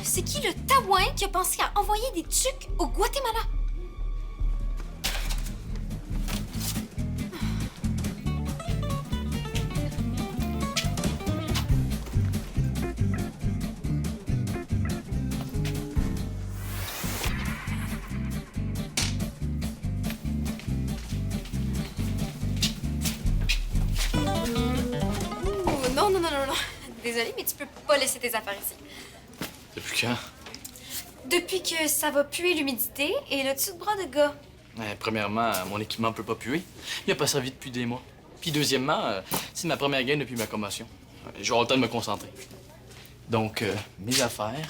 C'est qui le taouin qui a pensé à envoyer des tucs au Guatemala? Ouh, non, non, non, non, non. Désolée, mais tu peux pas laisser tes affaires ici. Depuis quand? Depuis que ça va puer l'humidité et le dessous de bras de gars. Premièrement, mon équipement peut pas puer. Il a pas servi depuis des mois. Puis deuxièmement, c'est ma première game depuis ma commotion. Je vais avoir le temps de me concentrer. Donc, mes affaires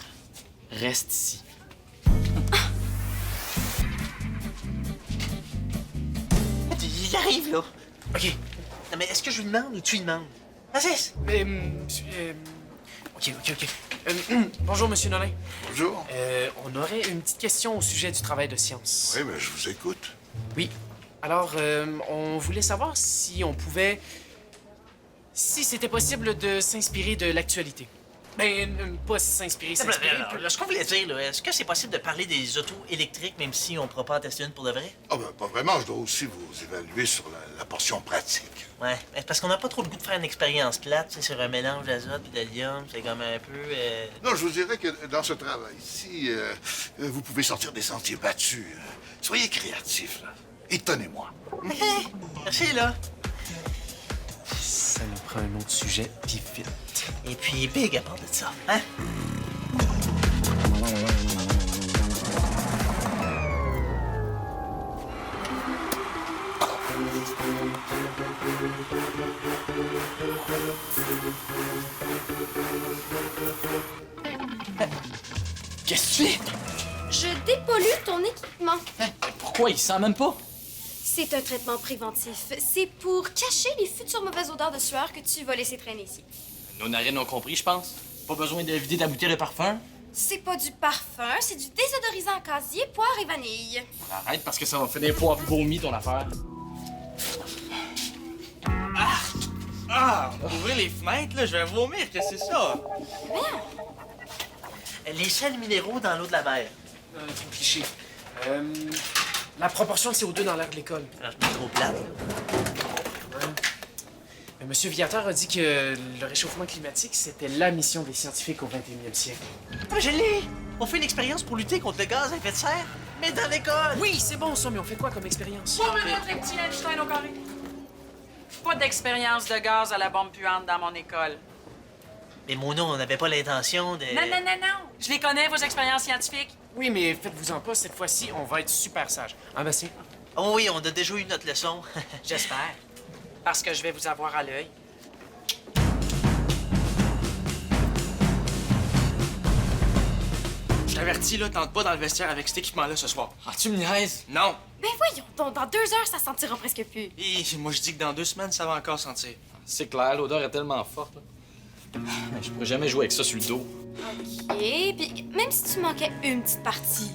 restent ici. Il arrive, là. OK. Non, mais est-ce que je lui demande ou tu lui demandes? Francis! OK. Bonjour, Monsieur Nolin. Bonjour. On aurait une petite question au sujet du travail de science. Oui, mais je vous écoute. Oui. Alors, on voulait savoir si on pouvait... Si c'était possible de s'inspirer de l'actualité. Pas s'inspirer, s'inspirer. Ce qu'on voulait dire, là, est-ce que c'est possible de parler des autos électriques, même si on ne pourra pas en tester une pour de vrai? Ah ben, pas vraiment. Je dois aussi vous évaluer sur la portion pratique. Ouais, parce qu'on n'a pas trop le goût de faire une expérience plate, tu sais, sur un mélange d'azote et d'hélium, c'est comme un peu... Non, je vous dirais que dans ce travail-ci, vous pouvez sortir des sentiers battus. Soyez créatifs, là. Étonnez-moi. Merci, là. Ça nous prend un autre sujet, puis vite. Et puis, big à part de ça, hein? Qu'est-ce que tu fais? Je dépollue ton équipement. Pourquoi? Il sent même pas. C'est un traitement préventif. C'est pour cacher les futures mauvaises odeurs de sueur que tu vas laisser traîner ici. Nos narines ont compris, je pense. Pas besoin de vider ta bouteille de parfum. C'est pas du parfum, c'est du désodorisant à casier, poire et vanille. Arrête, parce que ça va finir poivre vomi, ton affaire. Ouvrez les fenêtres, là, je vais vomir, qu'est-ce que c'est ça? Les sels minéraux dans l'eau de la mer. Trop cliché. La proportion de CO2 dans l'air de l'école. Alors, je me trop plate, là. Monsieur Viateur a dit que le réchauffement climatique, c'était la mission des scientifiques au 21e siècle. Ah, je l'ai! On fait une expérience pour lutter contre le gaz à effet de serre, mais dans l'école! Oui, c'est bon ça, mais on fait quoi comme expérience? Pas me mettre les petits Einstein au carré. Pas d'expérience de gaz à la bombe puante dans mon école. Mais Mona, on n'avait pas l'intention de... Non. Je les connais, vos expériences scientifiques. Oui, mais faites-vous-en pas, cette fois-ci, on va être super sage. Hein, Bastien? Oh oui, on a déjà eu notre leçon. J'espère. Parce que je vais vous avoir à l'œil. Je t'avertis, là, tente pas dans le vestiaire avec cet équipement-là ce soir. Ah, tu me niaises? Non! Ben voyons, dans 2 heures, ça sentira presque plus. Et moi, je dis que dans 2 semaines, ça va encore sentir. C'est clair, l'odeur est tellement forte. Là. Je pourrais jamais jouer avec ça sur le dos. OK, puis même si tu manquais une petite partie.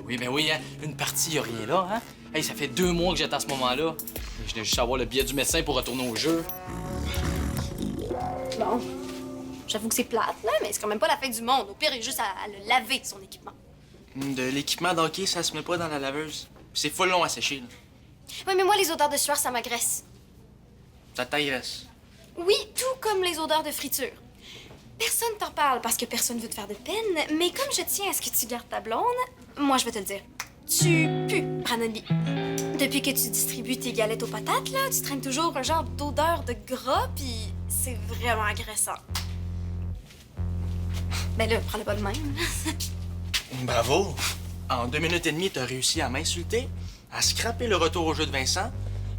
Oui, ben oui, hein. Une partie, y a rien là, hein? Hey, ça fait 2 mois que j'étais à ce moment-là. Je venais juste avoir le billet du médecin pour retourner au jeu. Bon, j'avoue que c'est plate, là, mais c'est quand même pas la fin du monde. Au pire, il y a juste à le laver, son équipement. De l'équipement d'hockey, ça se met pas dans la laveuse. C'est full long à sécher, là. Oui, mais moi, les odeurs de sueur, ça m'agresse. Ta taille reste. Oui, tout comme les odeurs de friture. Personne t'en parle parce que personne veut te faire de peine, mais comme je tiens à ce que tu gardes ta blonde, moi, je vais te le dire. Tu pues, Brandon Lee. Depuis que tu distribues tes galettes aux patates, là, tu traînes toujours un genre d'odeur de gras, puis c'est vraiment agressant. Ben là, prends-le pas de même. Bravo! En 2 minutes et demie, t'as réussi à m'insulter, à scraper le retour au jeu de Vincent,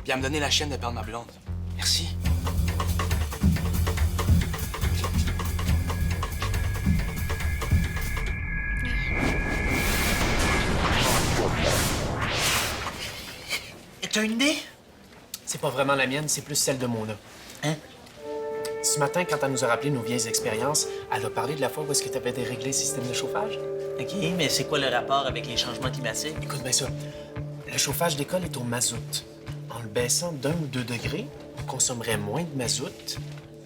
puis à me donner la chienne de perdre ma blonde. Merci. t'as une idée? C'est pas vraiment la mienne, c'est plus celle de Mona. Hein? Ce matin, quand elle nous a rappelé nos vieilles expériences, elle a parlé de la fois où est-ce que tu avais déréglé le système de chauffage. OK, mais c'est quoi le rapport avec les changements climatiques? Écoute bien ça. Le chauffage d'école est au mazout. En le baissant d'1 ou 2 degrés, on consommerait moins de mazout.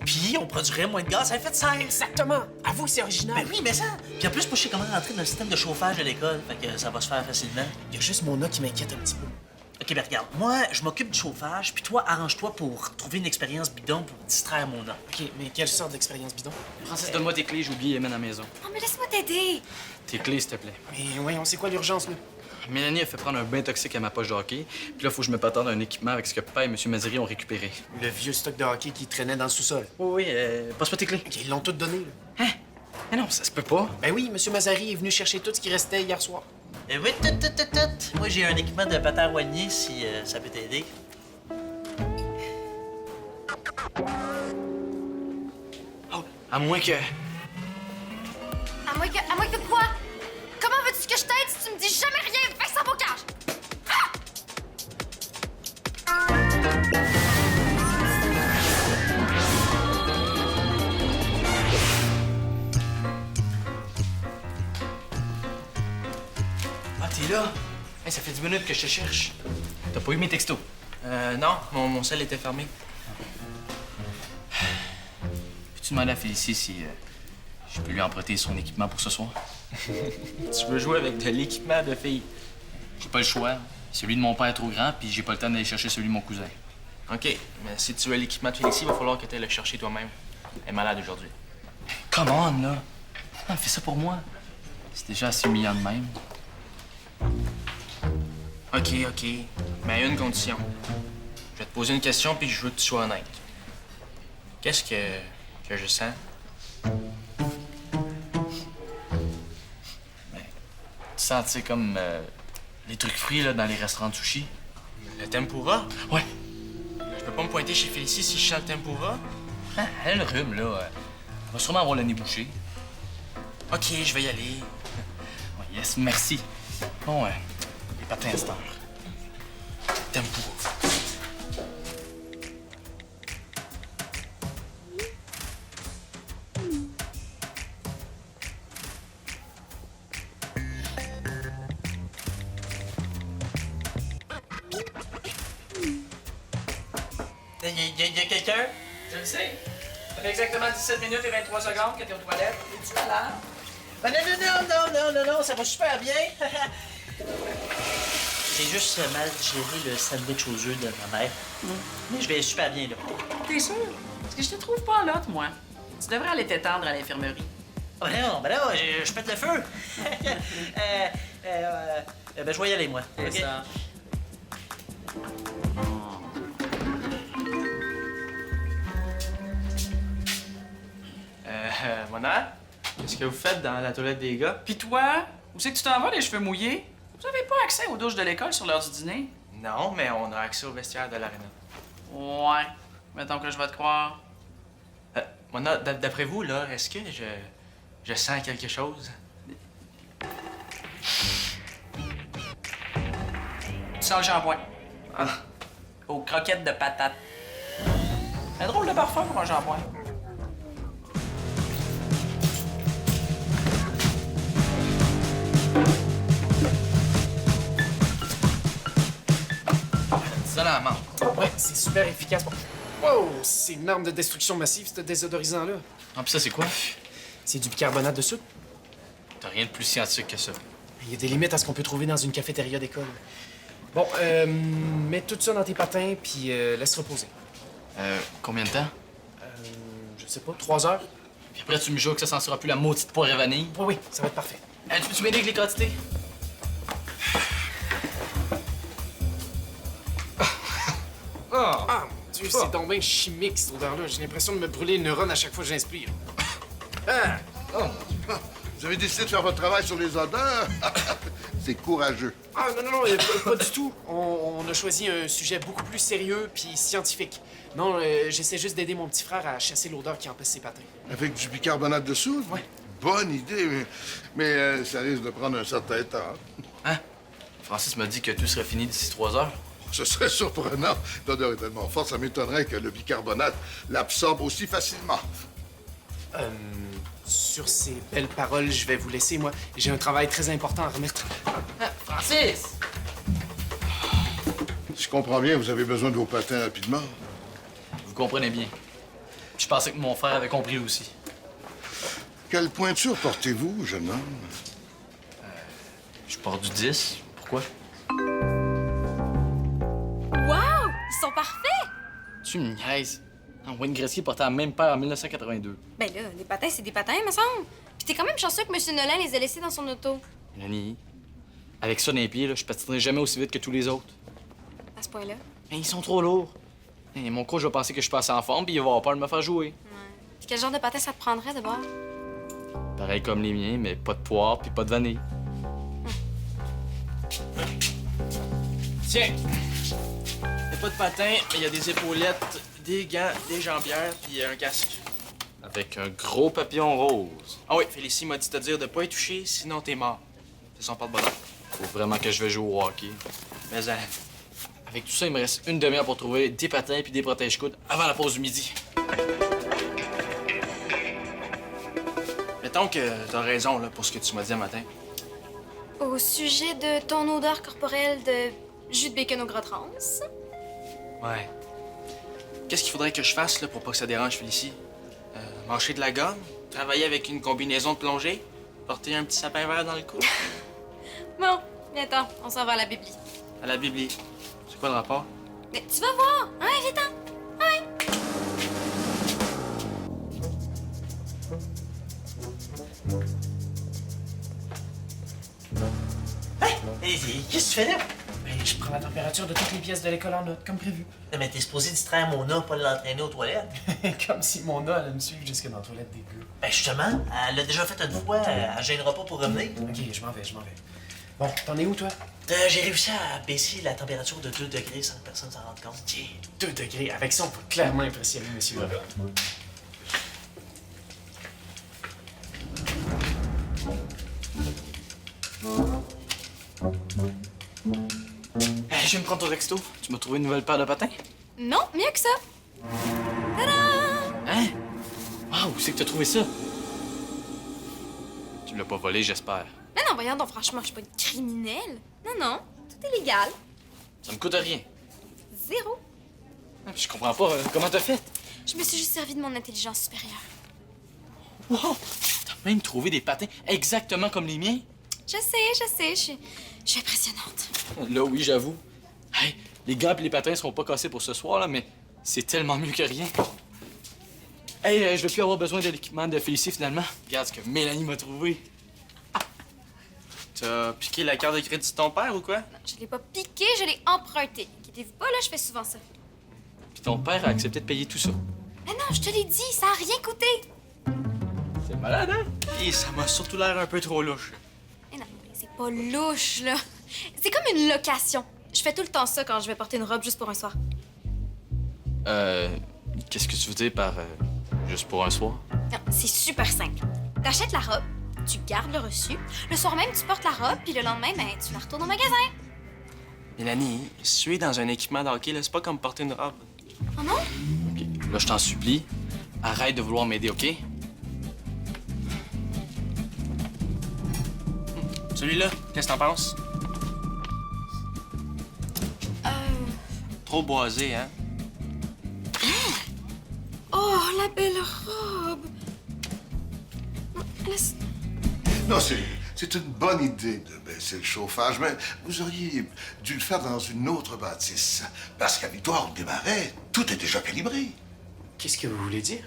Puis on produirait moins de gaz à effet de serre. Exactement! Avoue, c'est original. Ben oui, mais ça. Puis en plus, moi, je sais comment rentrer dans le système de chauffage de l'école. Fait que ça va se faire facilement. Il y a juste Mona qui m'inquiète un petit peu. OK, ben regarde. Moi, je m'occupe du chauffage, puis toi, arrange-toi pour trouver une expérience bidon pour distraire Mona. OK, mais quelle sorte d'expérience bidon? Francis, donne-moi tes clés, j'ai oublié les mains à la maison. Oh, mais laisse-moi t'aider. Tes clés, s'il te plaît. Mais voyons, c'est quoi l'urgence, là? Mélanie a fait prendre un bain toxique à ma poche de hockey, puis là, faut que je me patente un équipement avec ce que papa et M. Maziri ont récupéré. Le vieux stock de hockey qui traînait dans le sous-sol. Oui, passe-moi tes clés. OK, ils l'ont tout donné, là. Mais non, ça se peut pas. Ben oui, M. Mazari est venu chercher tout ce qui restait hier soir. Oui, tout. Moi, j'ai un équipement de pataroignier si ça peut t'aider. Oh, à moins que... À moins que quoi? Comment veux-tu que je t'aide si tu me dis jamais rien? Vincent Bocage! Ah, t'es là? Hey, ça fait 10 minutes que je te cherche. T'as pas eu mes textos? Non, mon sel était fermé. Peux-tu demander à Félicie si je peux lui emprunter son équipement pour ce soir? Tu veux jouer avec de l'équipement de fille? J'ai pas le choix. Celui de mon père est trop grand, puis j'ai pas le temps d'aller chercher celui de mon cousin. OK, mais si tu veux l'équipement de Félicie, il va falloir que tu ailles le chercher toi-même. Elle est malade aujourd'hui. Come on, là! Ah, fais ça pour moi. C'est déjà assez humiliant de même. OK, mais à une condition. Je vais te poser une question, puis je veux que tu sois honnête. Qu'est-ce que je sens? Tu sens, tu sais, comme les trucs frits là, dans les restaurants de sushi? Le tempura? Ouais. Je peux pas me pointer chez Félicie si je sens le tempura? Ah, elle a le rhume, là. Elle va sûrement avoir le nez bouché. OK, je vais y aller. Ouais, yes, merci. Bon, les patins à cette heure. Tempura. Y a quelqu'un? Je le sais. Ça fait exactement 17 minutes et 23 secondes que t'es aux toilettes. Es-tu malade? Non, ça va super bien. J'ai juste mal digéré le sandwich aux œufs de ma mère. Mais je vais super bien, là. T'es sûr? Parce que je te trouve pas là, moi. Tu devrais aller t'étendre à l'infirmerie. Oh non, je pète le feu. Ben, je vais y aller, moi. C'est OK? ça. Mona, qu'est-ce que vous faites dans la toilette des gars? Pis toi, où c'est que tu t'en vas, les cheveux mouillés? Vous avez pas accès aux douches de l'école sur l'heure du dîner? Non, mais on a accès au vestiaire de l'aréna. Ouais. Mettons que je vais te croire. Mona, d'après vous, là, est-ce que je sens quelque chose? Tu sens le shampoing. Ah. Aux croquettes de patates. Un drôle de parfum pour un shampoing. Ça la menthe. Ouais, c'est super efficace. Wow, c'est une arme de destruction massive, ce désodorisant-là. Ah, pis ça, c'est quoi? C'est du bicarbonate de soude. T'as rien de plus scientifique que ça. Il y a des limites à ce qu'on peut trouver dans une cafétéria d'école. Bon, mets tout ça dans tes patins, puis laisse reposer. Combien de temps? Je sais pas, 3 heures? Puis après, tu me jures que ça s'en sera plus la maudite poire et vanille. Oui, ça va être parfait. Tu peux-tu m'aider avec les quantités? Ah, mon Dieu, c'est donc bien chimique, cette odeur-là. J'ai l'impression de me brûler les neurones à chaque fois que j'inspire. Ah! Oh, vous avez décidé de faire votre travail sur les odeurs? C'est courageux. Ah, non, pas du tout. On a choisi un sujet beaucoup plus sérieux puis scientifique. Non, j'essaie juste d'aider mon petit frère à chasser l'odeur qui empêche ses patins. Avec du bicarbonate de soude? Ouais. Bonne idée, mais ça risque de prendre un certain temps. Hein? Francis m'a dit que tout serait fini d'ici 3 heures. Ce serait surprenant. L'odeur est tellement forte, ça m'étonnerait que le bicarbonate l'absorbe aussi facilement. Sur ces belles paroles, je vais vous laisser, moi. J'ai un travail très important à remettre. Francis! Si je comprends bien, vous avez besoin de vos patins rapidement. Vous comprenez bien. Je pensais que mon frère avait compris aussi. Quelle pointure portez-vous, jeune homme? Je porte du 10. Pourquoi? Wow! Ils sont parfaits! Tu me niaises. Wayne Gretzky portait la même paire en 1982. Ben là, des patins, c'est des patins, me semble. Puis t'es quand même chanceux que M. Nolan les ait laissés dans son auto. Mélanie, avec ça dans les pieds, là, je patinerai jamais aussi vite que tous les autres. À ce point-là. Mais ils sont trop lourds. Et mon coach va penser que je passe en forme, puis il va avoir peur de me faire jouer. Puis quel genre de patins ça te prendrait de bord? Pareil comme les miens, mais pas de poire puis pas de vanille. Tiens! Il a pas de patin, mais il y a des épaulettes, des gants, des jambières, puis un casque. Avec un gros papillon rose. Ah oui, Félicie m'a dit de te dire de pas y toucher, sinon t'es mort. C'est son porte-bonheur. Faut vraiment que je vais jouer au hockey. Mais Avec tout ça, il me reste une demi-heure pour trouver des patins puis des protège-coudes avant la pause du midi. mettons que t'as raison là, pour ce que tu m'as dit un matin. Au sujet de ton odeur corporelle de jus de bacon au gras trans. Ouais. Qu'est-ce qu'il faudrait que je fasse là, pour pas que ça dérange Félicie? Mâcher de la gomme? Travailler avec une combinaison de plongée? Porter un petit sapin vert dans le cou? Bon, viens-t'en, on s'en va à la bibli. À la Bibli. C'est quoi le rapport? Mais tu vas voir! Hein, viens-t'en! Qu'est-ce que tu fais là? Ben, je prends la température de toutes les pièces de l'école en note, comme prévu. Non, mais t'es supposé distraire Mona, pas l'entraîner aux toilettes. Comme si Mona allait me suivre jusque dans la toilette dégueu. Ben justement, elle l'a déjà fait une fois, elle gênera pas pour revenir. OK, je m'en vais. Bon, t'en es où, toi? J'ai réussi à baisser la température de 2 degrés sans que personne s'en rende compte. Tiens, 2 degrés. Avec ça, on peut clairement impressionner monsieur. Hey, je vais me prendre ton texto. Tu m'as trouvé une nouvelle paire de patins? Non, mieux que ça! Tadam! Hein? Wow, où c'est que t'as trouvé ça? Tu me l'as pas volé, j'espère. Mais non, voyons donc, franchement, je suis pas une criminelle. Non, non, tout est légal. Ça me coûte rien. Zéro. Ah, puis je comprends pas. Comment t'as fait? Je me suis juste servi de mon intelligence supérieure. Wow! T'as même trouvé des patins exactement comme les miens? Je sais, je suis impressionnante. Là, oui, j'avoue. Hey, les gants et les patins seront pas cassés pour ce soir, là, mais c'est tellement mieux que rien. Hey, je vais plus avoir besoin de l'équipement de Félicie, finalement. Regarde ce que Mélanie m'a trouvé. T'as piqué la carte de crédit de ton père ou quoi? Non, je l'ai pas piqué, je l'ai emprunté. Inquiétez-vous pas, là, je fais souvent ça. Puis ton père a accepté de payer tout ça. Mais non, je te l'ai dit, ça a rien coûté. C'est malade, hein? Et ça m'a surtout l'air un peu trop louche. Mais non, mais c'est pas louche, là. C'est comme une location. Je fais tout le temps ça quand je vais porter une robe juste pour un soir. Qu'est-ce que tu veux dire par juste pour un soir? Non, c'est super simple. T'achètes la robe, tu gardes le reçu. Le soir même, tu portes la robe, puis le lendemain, ben, tu la retournes au magasin. Mélanie, suer dans un équipement de hockey, là, c'est pas comme porter une robe. Oh non? OK, là, je t'en supplie. Arrête de vouloir m'aider, OK? Celui-là, qu'est-ce que t'en penses? Trop boisé, hein? Oh, la belle robe! Non, laisse... Non, c'est une bonne idée de baisser le chauffage, mais vous auriez dû le faire dans une autre bâtisse. Parce qu'à Victoire-des-Marais, tout est déjà calibré. Qu'est-ce que vous voulez dire?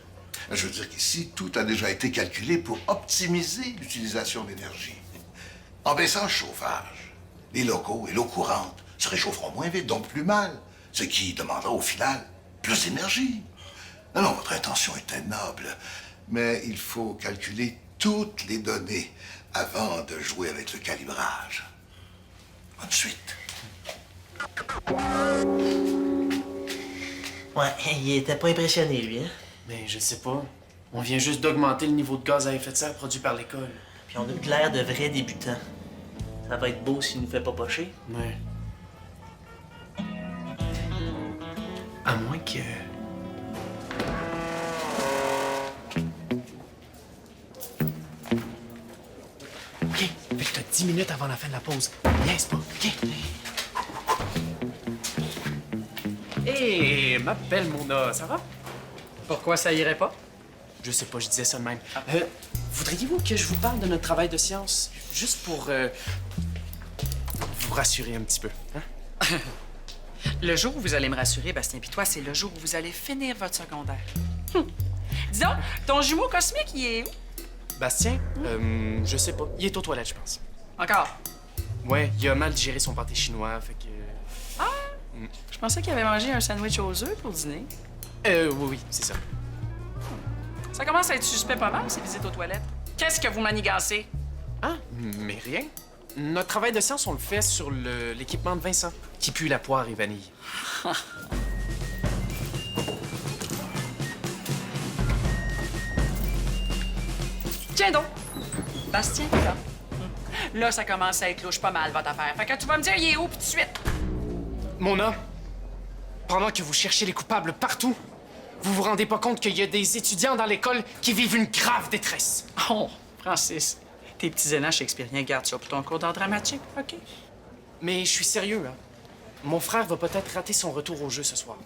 Je veux dire qu'ici, tout a déjà été calculé pour optimiser l'utilisation d'énergie. En baissant le chauffage, les locaux et l'eau courante se réchaufferont moins vite, donc plus mal, ce qui demandera au final plus d'énergie. Non, non, votre intention était noble, mais il faut calculer toutes les données avant de jouer avec le calibrage. Bonne suite. Ouais, il était pas impressionné, lui, hein? Mais je sais pas. On vient juste d'augmenter le niveau de gaz à effet de serre produit par l'école. Puis on a eu l'air de vrais débutants. Ça va être beau s'il nous fait pas pocher. Ouais. À moins que... OK, fait que t'as 10 minutes avant la fin de la pause. Niaise pas, OK? Hé, ma belle Mona, ça va? Pourquoi ça irait pas? Je sais pas, je disais ça de même. Voudriez-vous que je vous parle de notre travail de science? Juste pour vous rassurer un petit peu, hein? Le jour où vous allez me rassurer, Bastien pis toi, c'est le jour où vous allez finir votre secondaire. Disons, ton jumeau cosmique, il est où? Bastien, je sais pas. Il est aux toilettes, je pense. Encore? Ouais, il a mal digéré son pâté chinois, fait que... Je pensais qu'il avait mangé un sandwich aux œufs pour dîner. Oui, c'est ça. Ça commence à être suspect pas mal, ces visites aux toilettes. Qu'est-ce que vous manigancez? Ah, mais rien. Notre travail de science, on le fait sur l'équipement de Vincent, qui pue la poire et vanille. Tiens donc! Bastien, là. Là, ça commence à être louche pas mal, votre affaire. Fait que tu vas me dire, il est où, pis tout de suite? Mona, pendant que vous cherchez les coupables partout, vous vous rendez pas compte qu'il y a des étudiants dans l'école qui vivent une grave détresse. Oh, Francis, tes petits énans shakespeariens, garde ça pour ton cours d'art dramatique, OK? Mais je suis sérieux, hein. Mon frère va peut-être rater son retour au jeu ce soir.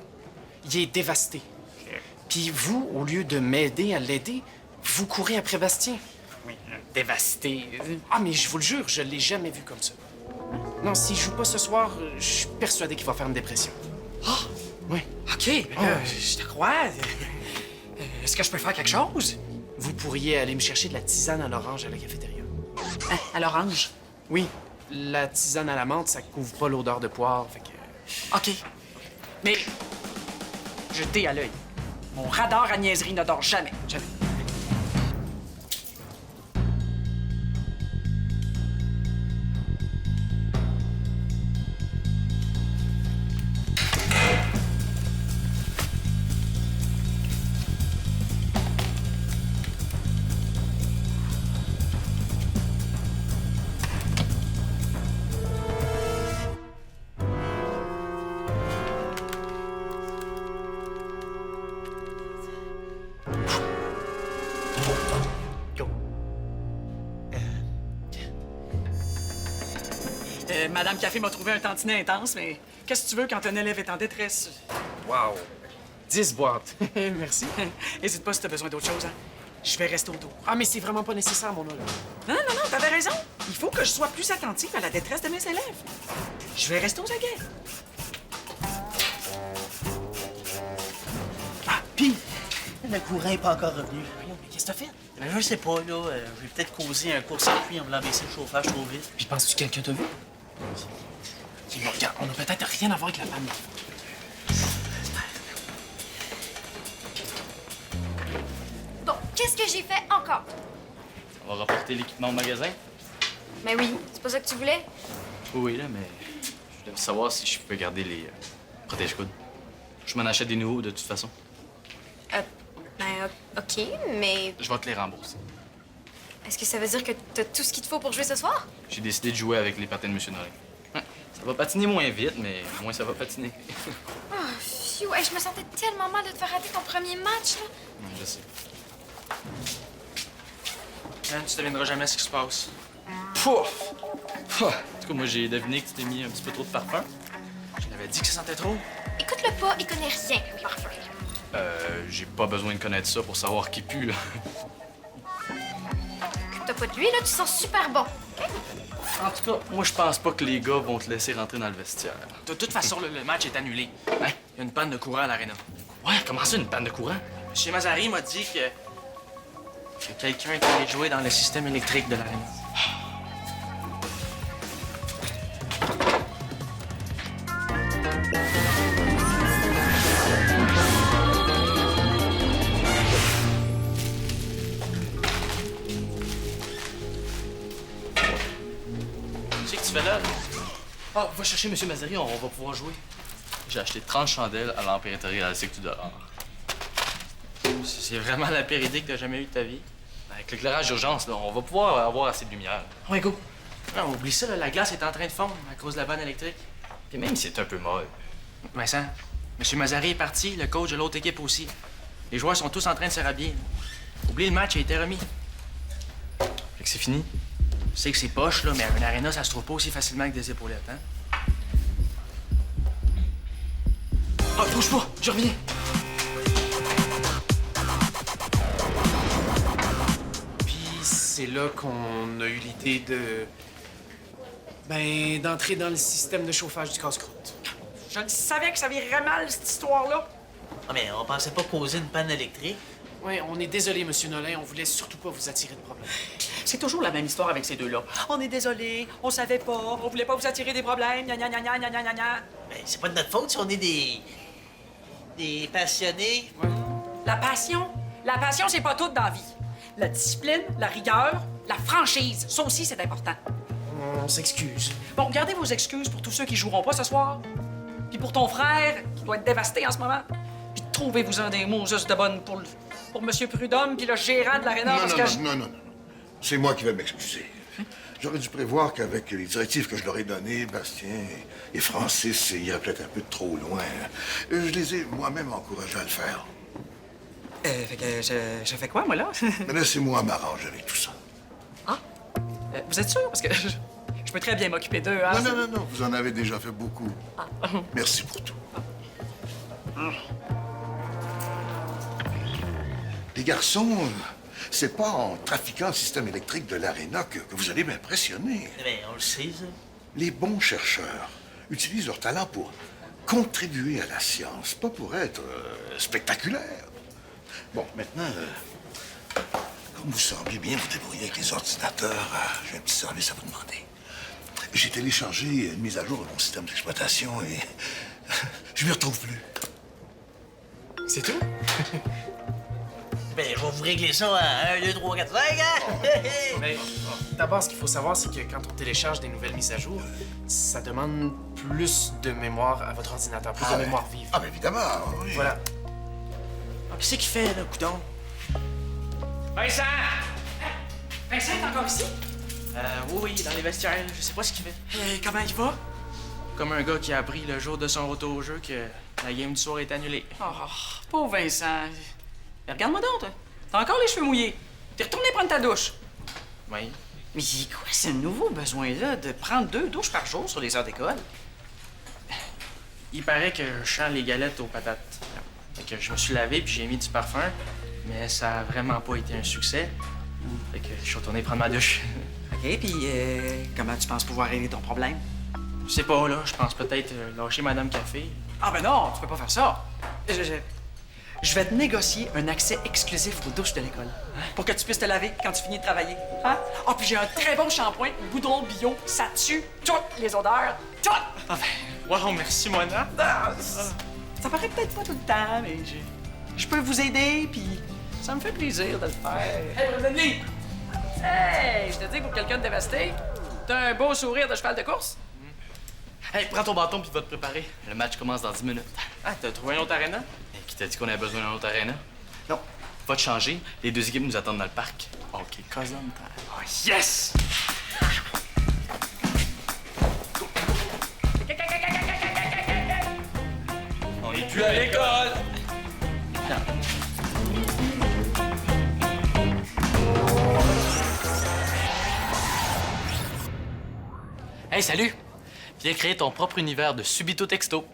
Il est dévasté. Puis vous, au lieu de m'aider à l'aider, vous courez après Bastien. Oui, dévasté. Ah, mais je vous le jure, je l'ai jamais vu comme ça. Non, s'il joue pas ce soir, je suis persuadé qu'il va faire une dépression. Ah! Oui. OK, je te crois. Est-ce que je peux faire quelque chose? Vous pourriez aller me chercher de la tisane à l'orange à la cafétéria. Hein, à l'orange? Oui, la tisane à la menthe, ça couvre pas l'odeur de poire, fait que... OK. Mais jetez à l'œil. Mon radar à niaiserie ne dort jamais. Jamais. Madame Café m'a trouvé un tantinet intense, mais qu'est-ce que tu veux quand un élève est en détresse? Wow! 10 boîtes. Merci. Hésite pas si t'as besoin d'autre chose, hein? Je vais rester autour. Ah, mais c'est vraiment pas nécessaire, mon là. Non, t'avais raison. Il faut que je sois plus attentive à la détresse de mes élèves. Je vais rester aux aguets. Ah, pis, le courant est pas encore revenu. Voyons, mais qu'est-ce que t'as fait? Ben, je sais pas, là. Je vais peut-être causer un court-circuit en me baisser le chauffage trop vite. Puis penses-tu que quelqu'un t'a vu? OK, bon, regarde, on a peut-être rien à voir avec la panne. Bon, qu'est-ce que j'ai fait encore? On va rapporter l'équipement au magasin? Mais oui, c'est pas ça que tu voulais? Oui, là, mais je voulais savoir si je peux garder les protège-coudes. Je m'en achète des nouveaux, de toute façon. OK, mais Je vais te les rembourser. est-ce que ça veut dire que t'as tout ce qu'il te faut pour jouer ce soir? J'ai décidé de jouer avec les patins de M. Noré. Ouais, ça va patiner moins vite, mais moins ça va patiner. Oh, phew, hey, je me sentais tellement mal de te faire rater ton premier match, là. Ouais, je sais. Hein, tu devineras jamais ce qui se passe. Pouf! En tout cas, moi, j'ai deviné que tu t'es mis un petit peu trop de parfum. Je l'avais dit que ça sentait trop. Écoute-le pas, il connaît rien au parfum. J'ai pas besoin de connaître ça pour savoir qui pue, là. T'as pas de lui, là, tu sens super bon. En tout cas, moi, je pense pas que les gars vont te laisser rentrer dans le vestiaire. De toute façon, le match est annulé. Hein? Il y a une panne de courant à l'aréna. Ouais, comment ça, une panne de courant? Chez Mazari m'a dit que quelqu'un est allé jouer dans le système électrique de l'aréna. Qu'est-ce que tu fais là? Ah, va chercher M. Mazari, on va pouvoir jouer. J'ai acheté 30 chandelles à l'Empire intérieur à la Sécu $. C'est vraiment la pire idée que t'as jamais eue de ta vie. Avec l'éclairage d'urgence, là, on va pouvoir avoir assez de lumière. Ouais, go. Non, oublie ça, là, la glace est en train de fondre à cause de la panne électrique. Et même si c'est un peu molle. Vincent, Monsieur Mazzari est parti, le coach de l'autre équipe aussi. Les joueurs sont tous en train de se rhabiller. Oubliez, le match a été remis. Fait que c'est fini? Je sais que c'est poche, là, mais un aréna, ça se trouve pas aussi facilement que des épaulettes, hein? Oh, touche pas! Je reviens! Puis c'est là qu'on a eu l'idée de... d'entrer dans le système de chauffage du casse-croûte. Je le savais que ça virait mal, cette histoire-là. Ah, mais on pensait pas causer une panne électrique. Oui, on est désolé, Monsieur Nolin, on voulait surtout pas vous attirer de problème. C'est toujours la même histoire avec ces deux-là. On est désolé, on savait pas, on voulait pas vous attirer des problèmes, gna gna gna gna gna gna gna. Ben, c'est pas de notre faute si on est des passionnés. La passion, c'est pas tout dans la vie. La discipline, la rigueur, la franchise, ça aussi, c'est important. On s'excuse. Bon, gardez vos excuses pour tous ceux qui joueront pas ce soir. Puis pour ton frère, qui doit être dévasté en ce moment. Puis trouvez-vous-en des mots juste de bonne pour Monsieur Prudhomme puis le gérant de l'aréna. Non, parce non, que non, non, non, non. C'est moi qui vais m'excuser. J'aurais dû prévoir qu'avec les directives que je leur ai données, Bastien et Francis iraient peut-être un peu trop loin. Je les ai moi-même encouragés à le faire. Fait que je fais quoi, moi, là? Mais laissez-moi m'arranger avec tout ça. Vous êtes sûr? Parce que je peux très bien m'occuper d'eux, hein? Non, non, non, non, vous en avez déjà fait beaucoup. Merci pour tout. Les garçons, c'est pas en trafiquant le système électrique de l'aréna que vous allez m'impressionner. Ben, on le sait, ça. Les bons chercheurs utilisent leur talent pour contribuer à la science, pas pour être spectaculaires. Bon, maintenant, comme vous semblez bien vous débrouiller avec les ordinateurs, j'ai un petit service à vous demander. J'ai téléchargé une mise à jour de mon système d'exploitation et je m'y retrouve plus. C'est tout? Ben, je vais vous régler ça à 1, 2, 3, 4, 5, hein? Mais d'abord, ce qu'il faut savoir, c'est que quand on télécharge des nouvelles mises à jour, ça demande plus de mémoire à votre ordinateur, plus de ben, mémoire vive. Ah, ben évidemment, oui. Voilà. Qu'est-ce qu'il fait, là, coudon? Vincent! Vincent est encore ici? Oui, dans les vestiaires, je sais pas ce qu'il fait. Comment il va? Comme un gars qui a appris le jour de son retour au jeu que la game du soir est annulée. Oh, pauvre Vincent. Mais regarde-moi donc, toi. T'as encore les cheveux mouillés. T'es retourné prendre ta douche. Oui. Mais quoi, ce nouveau besoin-là de prendre 2 douches par jour sur les heures d'école? Il paraît que je sens les galettes aux patates. Fait que je me suis lavé puis j'ai mis du parfum, mais ça a vraiment pas été un succès. Fait que je suis retourné prendre ma douche. OK, puis comment tu penses pouvoir régler ton problème? Je sais pas, là. Je pense peut-être lâcher Madame Café. Ah ben non, tu peux pas faire ça. Je vais te négocier un accès exclusif aux douches de l'école. Pour que tu puisses te laver quand tu finis de travailler. Hein? Ah, puis j'ai un très bon shampoing, goudron bio. Ça tue toutes les odeurs. Toutes! Ah ben, wow, merci, Mona. Ça paraît peut-être pas tout le temps, mais je peux vous aider, puis ça me fait plaisir de le faire. Hey, Brandon! Hey, je te dis, pour quelqu'un de dévasté, t'as un beau sourire de cheval de course. Hey, prends ton bâton puis va te préparer. Le match commence dans 10 minutes. Ah, t'as trouvé un autre aréna? Hey, qui t'a dit qu'on avait besoin d'un autre aréna? Non. Va te changer. Les 2 équipes nous attendent dans le parc. OK, cousin time. Oh, yes! On est plus à l'école! Hey, salut! Viens créer ton propre univers de Subito Texto.